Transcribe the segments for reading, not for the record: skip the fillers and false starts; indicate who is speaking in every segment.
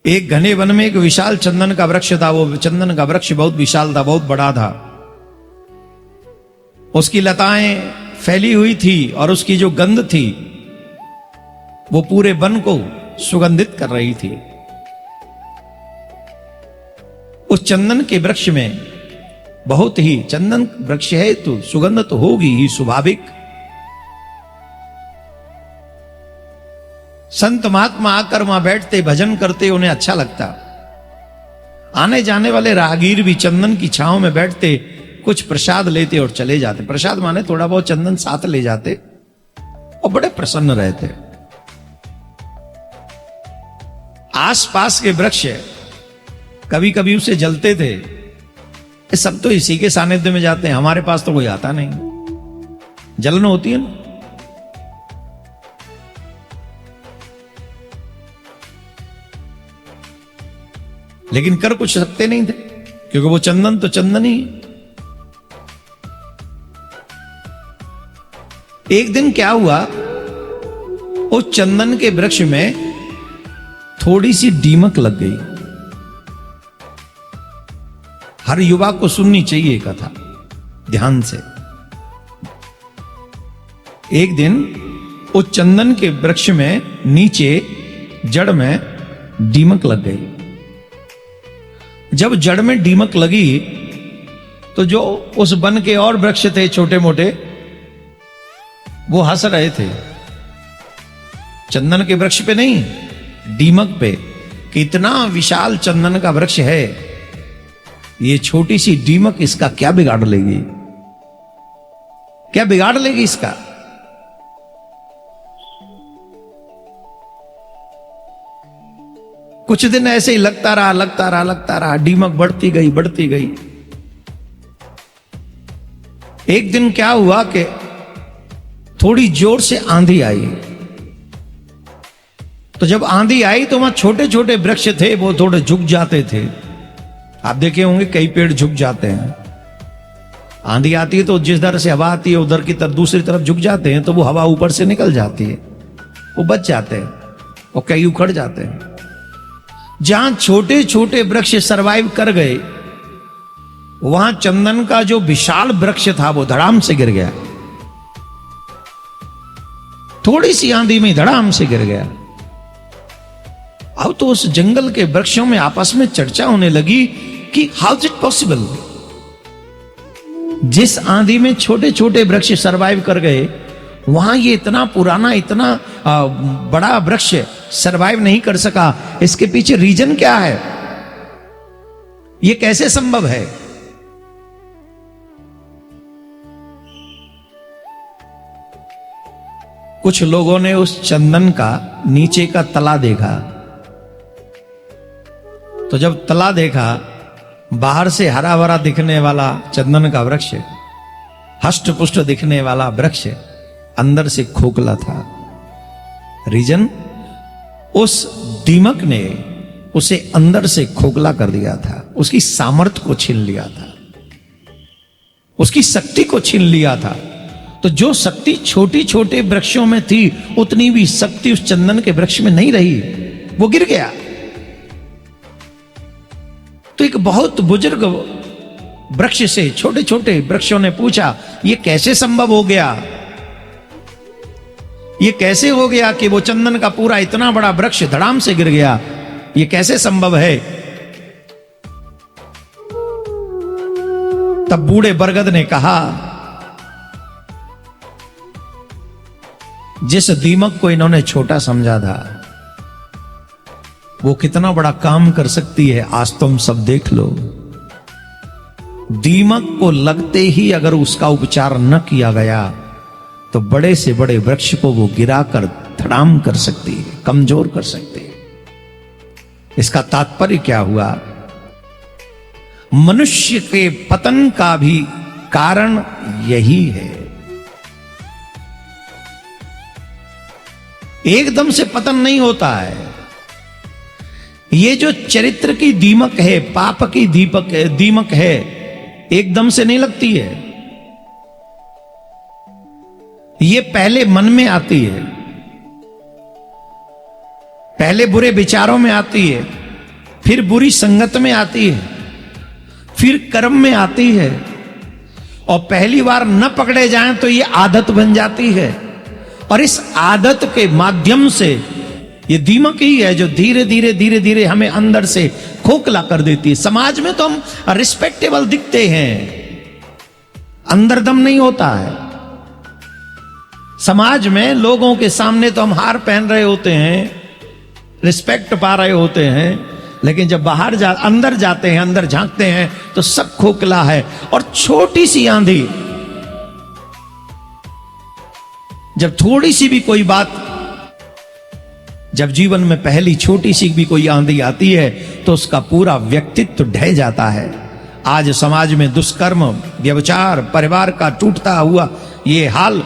Speaker 1: एक घने वन में एक विशाल चंदन का वृक्ष था। वो चंदन का वृक्ष बहुत विशाल था, बहुत बड़ा था। उसकी लताएं फैली हुई थी और उसकी जो गंध थी वो पूरे वन को सुगंधित कर रही थी। उस चंदन के वृक्ष में बहुत ही, चंदन वृक्ष है तो सुगंध तो होगी ही स्वाभाविक। संत महात्मा आकर वहां बैठते, भजन करते, उन्हें अच्छा लगता। आने जाने वाले राहगीर भी चंदन की छांव में बैठते, कुछ प्रसाद लेते और चले जाते। प्रसाद माने थोड़ा बहुत चंदन साथ ले जाते और बड़े प्रसन्न रहते। आसपास के वृक्ष कभी कभी उसे जलते थे। ये सब तो इसी के सानिध्य में जाते हैं, हमारे पास तो कोई आता नहीं। जलन होती है ना। लेकिन कर कुछ सकते नहीं थे, क्योंकि वो चंदन तो चंदन ही है। एक दिन क्या हुआ, उस चंदन के वृक्ष में थोड़ी सी दीमक लग गई। हर युवा को सुननी चाहिए ये कथा ध्यान से। एक दिन उस चंदन के वृक्ष में नीचे जड़ में दीमक लग गई। जब जड़ में दीमक लगी तो जो उस वन के और वृक्ष थे छोटे मोटे, वो हंस रहे थे। चंदन के वृक्ष पे नहीं, दीमक पे। कितना विशाल चंदन का वृक्ष है, ये छोटी सी दीमक इसका क्या बिगाड़ लेगी, क्या बिगाड़ लेगी इसका। कुछ दिन ऐसे ही लगता रहा, दीमक बढ़ती गई। एक दिन क्या हुआ कि थोड़ी जोर से आंधी आई। तो जब आंधी आई तो वहां छोटे छोटे वृक्ष थे, वो थोड़े झुक जाते थे। आप देखे होंगे कई पेड़ झुक जाते हैं। आंधी आती है तो जिस तरह से हवा आती है उधर की तरफ, दूसरी तरफ झुक जाते हैं, तो वो हवा ऊपर से निकल जाती है, वो बच जाते हैं और कई उखड़ जाते हैं। जहां छोटे छोटे वृक्ष सरवाइव कर गए, वहां चंदन का जो विशाल वृक्ष था वो धड़ाम से गिर गया। थोड़ी सी आंधी में धड़ाम से गिर गया। अब तो उस जंगल के वृक्षों में आपस में चर्चा होने लगी कि हाउ इज इट पॉसिबल, जिस आंधी में छोटे छोटे वृक्ष सरवाइव कर गए, वहां ये इतना पुराना, इतना बड़ा वृक्ष सरवाइव नहीं कर सका। इसके पीछे रीजन क्या है, ये कैसे संभव है। कुछ लोगों ने उस चंदन का नीचे का तला देखा। तो जब तला देखा, बाहर से हरा भरा दिखने वाला चंदन का वृक्ष, हष्ट पुष्ट दिखने वाला वृक्ष, अंदर से खोखला था। रीजन, उस दीमक ने उसे अंदर से खोखला कर दिया था, उसकी सामर्थ्य को छीन लिया था, उसकी शक्ति को छीन लिया था। तो जो शक्ति छोटी छोटे वृक्षों में थी, उतनी भी शक्ति उस चंदन के वृक्ष में नहीं रही, वो गिर गया। तो एक बहुत बुजुर्ग वृक्ष से छोटे छोटे वृक्षों ने पूछा, ये कैसे संभव हो गया, ये कैसे हो गया कि वो चंदन का पूरा इतना बड़ा वृक्ष धड़ाम से गिर गया, ये कैसे संभव है। तब बूढ़े बरगद ने कहा, जिस दीमक को इन्होंने छोटा समझा था, वो कितना बड़ा काम कर सकती है, आज तुम सब देख लो। दीमक को लगते ही अगर उसका उपचार न किया गया तो बड़े से बड़े वृक्ष को वो गिराकर धड़ाम कर सकती है, कमजोर कर सकती है। इसका तात्पर्य क्या हुआ, मनुष्य के पतन का भी कारण यही है। एकदम से पतन नहीं होता है। ये जो चरित्र की दीमक है, पाप की दीमक है, एकदम से नहीं लगती है। ये पहले मन में आती है, पहले बुरे विचारों में आती है, फिर बुरी संगत में आती है, फिर कर्म में आती है, और पहली बार न पकड़े जाएं तो ये आदत बन जाती है। और इस आदत के माध्यम से ये दीमक ही है जो धीरे धीरे धीरे धीरे हमें अंदर से खोखला कर देती है। समाज में तो हम रिस्पेक्टेबल दिखते हैं, अंदर दम नहीं होता है। समाज में लोगों के सामने तो हम हार पहन रहे होते हैं, रिस्पेक्ट पा रहे होते हैं, लेकिन जब बाहर अंदर जाते हैं, अंदर झांकते हैं तो सब खोखला है। और छोटी सी आंधी, जब थोड़ी सी भी कोई बात, जब जीवन में पहली छोटी सी भी कोई आंधी आती है तो उसका पूरा व्यक्तित्व ढह जाता है। आज समाज में दुष्कर्म, व्यभिचार, परिवार का टूटता हुआ ये हाल,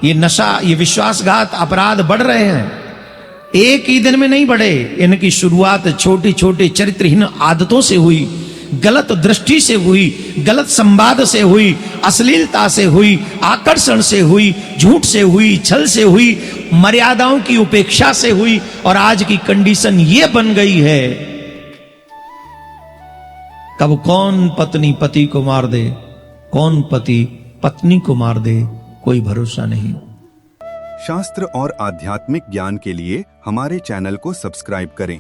Speaker 1: ये नशा, ये विश्वासघात अपराध बढ़ रहे हैं। एक ही दिन में नहीं बढ़े, इनकी शुरुआत छोटी छोटी चरित्रहीन आदतों से हुई, गलत दृष्टि से हुई, गलत संवाद से हुई, अश्लीलता से हुई, आकर्षण से हुई, झूठ से हुई, छल से हुई, मर्यादाओं की उपेक्षा से हुई, और आज की कंडीशन ये बन गई है कब कौन पत्नी पति को मार दे, कौन पति पत्नी को मार दे, कोई भरोसा नहीं।
Speaker 2: शास्त्र और आध्यात्मिक ज्ञान के लिए हमारे चैनल को सब्सक्राइब करें।